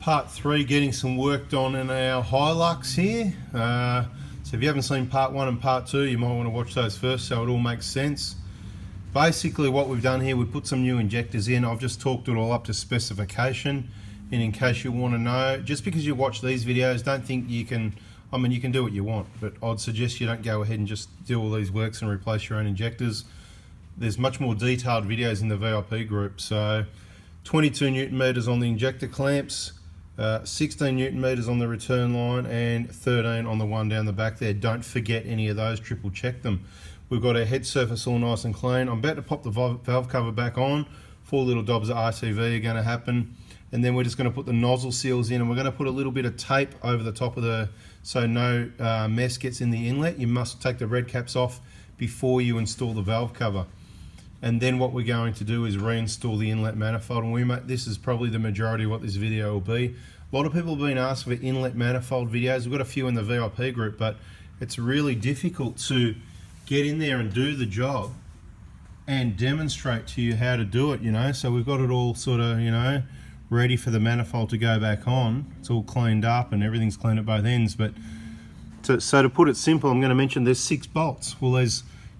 part 3, getting some work done in our Hilux here. So if you haven't seen part 1 and part 2, you might want to watch those first so it all makes sense. Basically what we've done here, we put some new injectors in. I've just talked it all up to specification, and in case you want to know, just because you watch these videos, don't think you can, I mean you can do what you want, but I'd suggest you don't go ahead and just do all these works and replace your own injectors. There's much more detailed videos in the VIP group. So 22 Newton meters on the injector clamps, 16 Newton meters on the return line, and 13 on the one down the back there. Don't forget any of those, triple check them. We've got our head surface all nice and clean. I'm about to pop the valve cover back on. 4 little dobs of RTV are going to happen, and then we're just going to put the nozzle seals in, and we're going to put a little bit of tape over the top of the, so no mess gets in the inlet. You must take the red caps off before you install the valve cover. And then what we're going to do is reinstall the inlet manifold, and this is probably the majority of what this video will be. A lot of people have been asked for inlet manifold videos. We've got a few in the VIP group, but it's really difficult to get in there and do the job and demonstrate to you how to do it, you know. So we've got it all sort of, you know, ready for the manifold to go back on. It's all cleaned up and everything's clean at both ends. But so to put it simple, I'm going to mention there's 6 bolts. Well,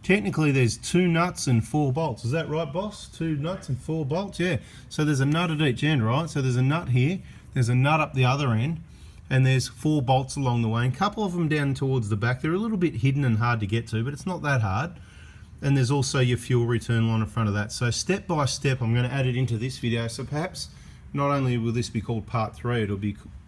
technically there's 2 nuts and 4 bolts. Is that right, boss? 2 nuts and 4 bolts? Yeah. So there's a nut at each end, right? So there's a nut here, there's a nut up the other end, and there's 4 bolts along the way, and a couple of them down towards the back. They're a little bit hidden and hard to get to, but it's not that hard. And there's also your fuel return line in front of that. So step by step, I'm going to add it into this video. So perhaps not only will this be called part 3,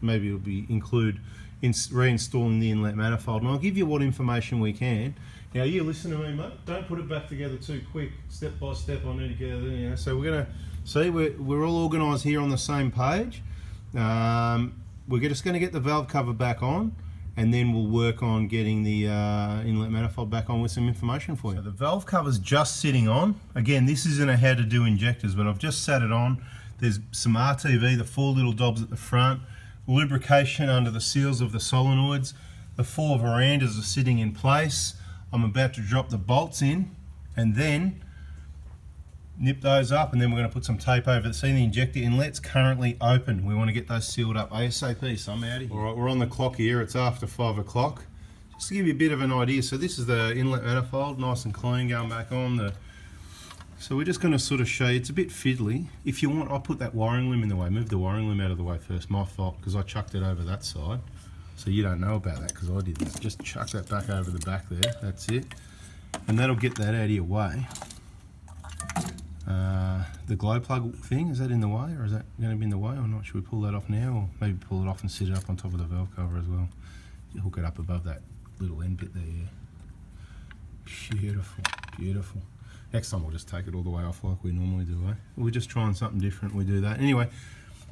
maybe it'll include reinstalling the inlet manifold, and I'll give you what information we can. Now you listen to me, mate. Don't put it back together too quick. Step by step, I need to get it in. You know? So we're going to see we're all organised here on the same page. We're just going to get the valve cover back on, and then we'll work on getting the inlet manifold back on with some information for you. So the valve cover's just sitting on. Again, this isn't a how to do injectors, but I've just sat it on. There's some RTV, the 4 little dobs at the front, lubrication under the seals of the solenoids. The 4 verandas are sitting in place. I'm about to drop the bolts in and then nip those up, and then we're going to put some tape over it. See, the injector inlet's currently open. We want to get those sealed up ASAP, so I'm out of here. Alright, we're on the clock here. It's after 5 o'clock. Just to give you a bit of an idea, so this is the inlet manifold, nice and clean, going back on. So we're just going to sort of show you, it's a bit fiddly. If you want, I'll put that wiring loom in the way. Move the wiring loom out of the way first. My fault, because I chucked it over that side. So you don't know about that because I did that. Just chuck that back over the back there. That's it. And that'll get that out of your way. The glow plug thing, is that in the way, or is that going to be in the way or not? Should we pull that off now, or maybe pull it off and sit it up on top of the valve cover as well? You hook it up above that little end bit there, yeah. Beautiful, beautiful. Next time we'll just take it all the way off like we normally do, eh? We're just trying something different, we do that. Anyway,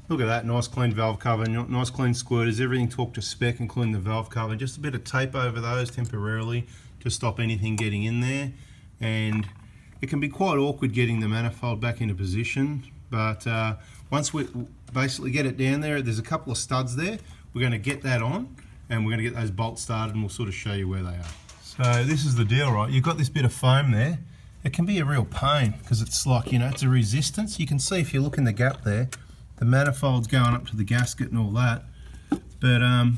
look at that, nice clean valve cover, nice clean squirters, everything talked to spec, including the valve cover. Just a bit of tape over those temporarily to stop anything getting in there. And it can be quite awkward getting the manifold back into position, but once we basically get it down there, there's a couple of studs there. We're going to get that on, and we're going to get those bolts started, and we'll sort of show you where they are. So this is the deal, right? You've got this bit of foam there. It can be a real pain because it's like, you know, it's a resistance. You can see if you look in the gap there, the manifold's going up to the gasket and all that, but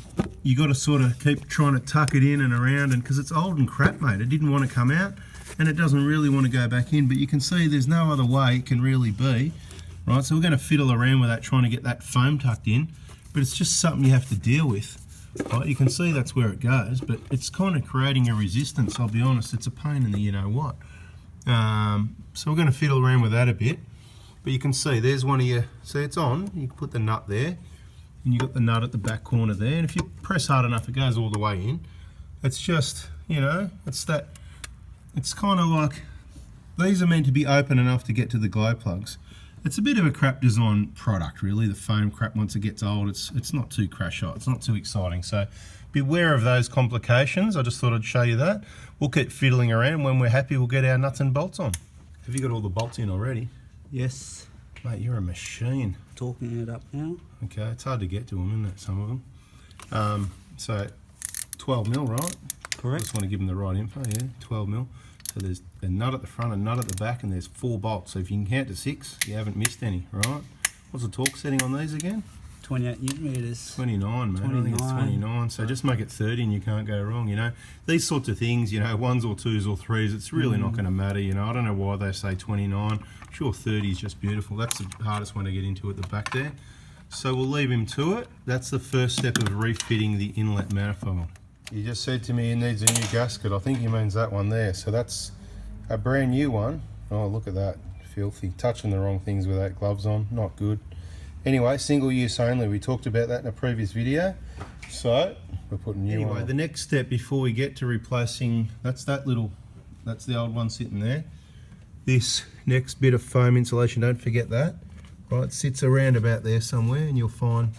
you got to sort of keep trying to tuck it in and around, and because it's old and crap, mate, it didn't want to come out, and it doesn't really want to go back in, but you can see there's no other way it can really be, right? So we're going to fiddle around with that, trying to get that foam tucked in, but it's just something you have to deal with, right? You can see that's where it goes, but it's kind of creating a resistance, I'll be honest. It's a pain in the you know what. So we're going to fiddle around with that a bit, but you can see there's one of your, see it's on, you can put the nut there, and you've got the nut at the back corner there, and if you press hard enough it goes all the way in. It's just, you know, it's that, it's kind of like, these are meant to be open enough to get to the glow plugs. It's a bit of a crap design product really, the foam crap. Once it gets old, it's not too crash hot, it's not too exciting, so beware of those complications. I just thought I'd show you that. We'll keep fiddling around. When we're happy, we'll get our nuts and bolts on. Have you got all the bolts in already? Yes. Mate, you're a machine. Talking it up now. Okay, it's hard to get to them, isn't it, some of them? So 12 mil, right? Correct. Just want to give them the right info, yeah, 12 mil. So there's a nut at the front, a nut at the back, and there's 4 bolts. So if you can count to 6, you haven't missed any, right? What's the torque setting on these again? 28 newton meters. 29, man. I think it's 29. So just make it 30 and you can't go wrong, you know. These sorts of things, you know, 1s or 2s or 3s, it's really not going to matter, you know. I don't know why they say 29. I'm sure 30 is just beautiful. That's the hardest one to get into at the back there. So we'll leave him to it. That's the first step of refitting the inlet manifold. He just said to me he needs a new gasket. I think he means that one there. So that's a brand new one. Oh, look at that. Filthy. Touching the wrong things without gloves on. Not good. Anyway, single use only. We talked about that in a previous video. So we're putting new one on. The next step before we get to replacing, that's the old one sitting there. This next bit of foam insulation, don't forget that. Right, it sits around about there somewhere, and you'll find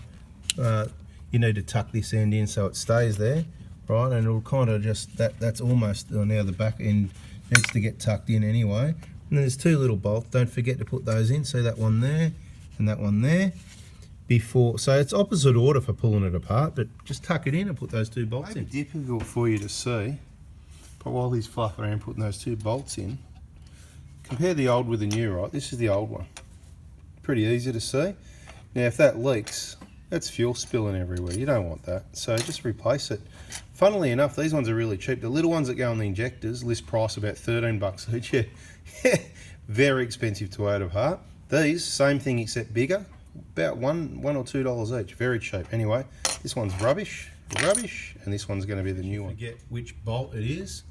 you need to tuck this end in so it stays there, right? And it'll kind of just, that's almost, now the back end needs to get tucked in anyway. And then there's 2 little bolts, don't forget to put those in, so that one there and that one there. Before, so it's opposite order for pulling it apart, but just tuck it in and put those 2 bolts in. Difficult for you to see, but while he's fluffing around putting those 2 bolts in, compare the old with the new, right? This is the old one. Pretty easy to see. Now if that leaks, that's fuel spilling everywhere. You don't want that, so just replace it. Funnily enough, these ones are really cheap. The little ones that go on the injectors, list price about 13 bucks each. Yeah, very expensive to out of heart. These, same thing except bigger, about $1 or $2 each. Very cheap. Anyway, this one's rubbish, and this one's going to be the new one. Forget which bolt it is.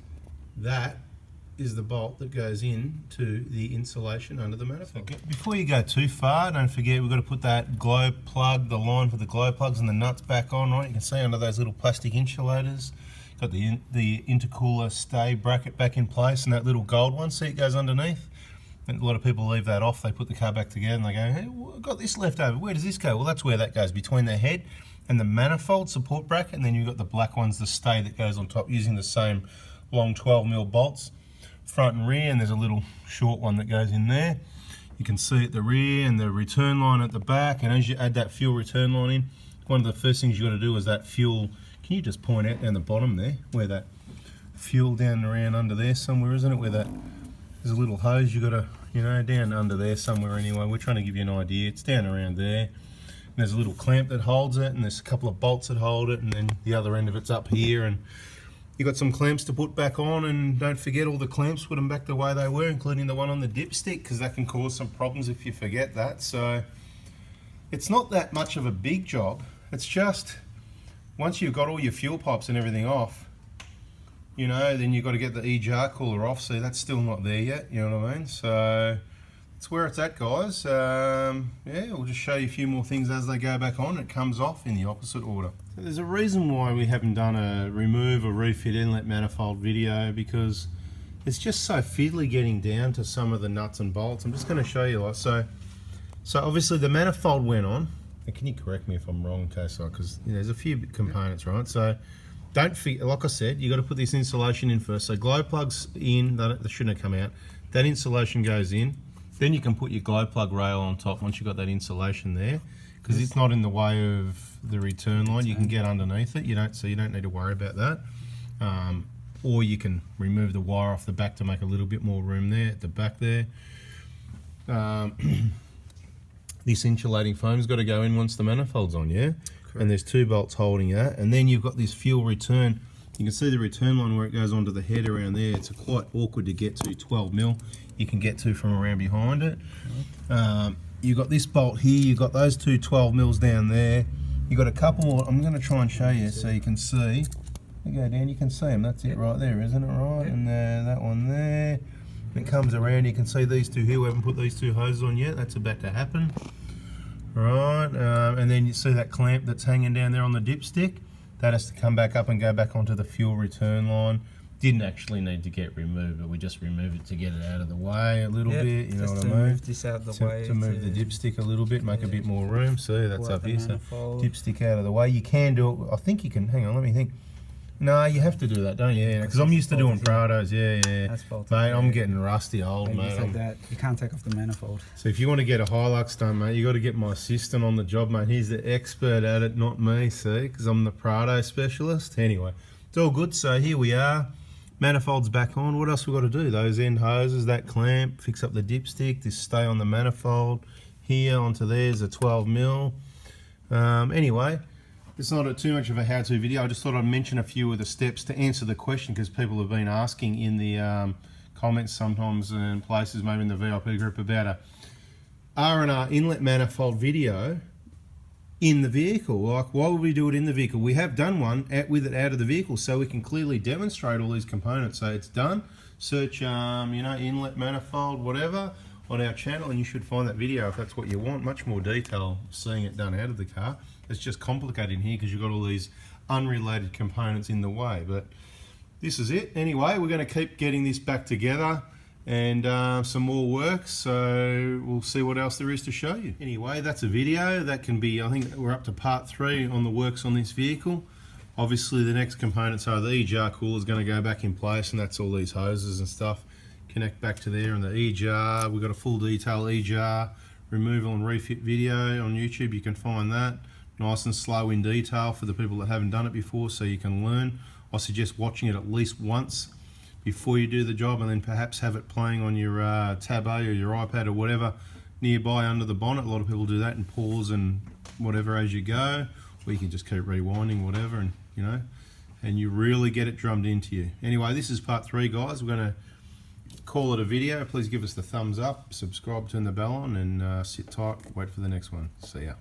That is the bolt that goes in to the insulation under the manifold. Before you go too far, don't forget we've got to put that glow plug, the line for the glow plugs and the nuts back on, right? You can see under those little plastic insulators, got the intercooler stay bracket back in place, and that little gold one, see it goes underneath? And a lot of people leave that off, they put the car back together and they go, hey, I've got this left over, where does this go? Well, that's where that goes, between the head and the manifold support bracket, and then you've got the black ones, the stay that goes on top, using the same long 12mm bolts. Front and rear, and there's a little short one that goes in there. You can see at the rear and the return line at the back, and as you add that fuel return line in, one of the first things you got to do is that fuel, can you just point out down the bottom there, where that fuel down around under there somewhere, isn't it, where that, there's a little hose you got to, you know, down under there somewhere anyway. We're trying to give you an idea, it's down around there. And there's a little clamp that holds it, and there's a couple of bolts that hold it, and then the other end of it's up here, and you've got some clamps to put back on, and don't forget all the clamps, put them back the way they were, including the one on the dipstick, because that can cause some problems if you forget that. So it's not that much of a big job. It's just, once you've got all your fuel pipes and everything off, you know, then you've got to get the EGR cooler off. See, that's still not there yet, you know what I mean? So that's where it's at, guys. Yeah, we'll just show you a few more things as they go back on. It comes off in the opposite order. So there's a reason why we haven't done a remove or refit inlet manifold video, because it's just so fiddly getting down to some of the nuts and bolts. I'm just going to show you. Like, so obviously the manifold went on. And can you correct me if I'm wrong, because you know, there's a few components, right? So don't forget, like I said, you got to put this insulation in first. So glow plugs in, they shouldn't have come out. That insulation goes in. Then you can put your glow plug rail on top once you've got that insulation there, because it's not in the way of the return line. You can get underneath it, so you don't need to worry about that. Or you can remove the wire off the back to make a little bit more room there at the back there. This insulating foam's got to go in once the manifold's on, yeah? Correct. And there's 2 bolts holding that, and then you've got this fuel return. You can see the return line where it goes onto the head around there. It's quite awkward to get to, 12mm. You can get to from around behind it. You've got this bolt here, you've got those 2 12mm down there. You've got a couple more, I'm going to try and show you so you can see. You go down, you can see them, that's it right there, isn't it, right? And that one there. And it comes around, you can see these 2 here, we haven't put these 2 hoses on yet, that's about to happen. Right, and then you see that clamp that's hanging down there on the dipstick. That has to come back up and go back onto the fuel return line. Didn't actually need to get removed, but we just removed it to get it out of the way a little bit, you know what I mean? Move this out of the way. To move the dipstick a little bit, make a bit more room. See, that's up here, so dipstick out of the way. You can do it, I think you can, hang on, let me think. No, you have to do that, don't you? Yeah, because I'm used to doing Prados, yeah. That's faulty. Mate, I'm getting rusty old, mate. Like that. You can't take off the manifold. So if you want to get a Hilux done, mate, you got to get my assistant on the job, mate. He's the expert at it, not me, see, because I'm the Prado specialist. Anyway, it's all good, so here we are. Manifold's back on. What else we got to do? Those end hoses, that clamp, fix up the dipstick, this stay on the manifold. Here onto there's a 12mm. Anyway, it's not too much of a how-to video. I just thought I'd mention a few of the steps to answer the question, because people have been asking in the comments sometimes and places, maybe in the VIP group, about a R&R inlet manifold video in the vehicle. Like, why would we do it in the vehicle? We have done one with it out of the vehicle, so we can clearly demonstrate all these components. So it's done. Search, you know, inlet manifold, whatever, on our channel, and you should find that video if that's what you want. Much more detail seeing it done out of the car. It's just complicated in here because you've got all these unrelated components in the way. But this is it. Anyway, we're going to keep getting this back together, and some more work, so we'll see what else there is to show you. Anyway, that's a video. That can be, I think we're up to part 3 on the works on this vehicle. Obviously the next components are the E-jar cooler is going to go back in place, and that's all these hoses and stuff connect back to there, and the E-jar, we've got a full detail E-jar removal and refit video on YouTube. You can find that nice and slow in detail for the people that haven't done it before, so you can learn. I suggest watching it at least once before you do the job, and then perhaps have it playing on your Tab A or your iPad or whatever nearby under the bonnet. A lot of people do that and pause and whatever as you go, or you can just keep rewinding, whatever, and you know, and you really get it drummed into you. Anyway, this is part 3, guys. We're going to call it a video. Please give us the thumbs up, subscribe, turn the bell on, and sit tight, wait for the next one. See ya.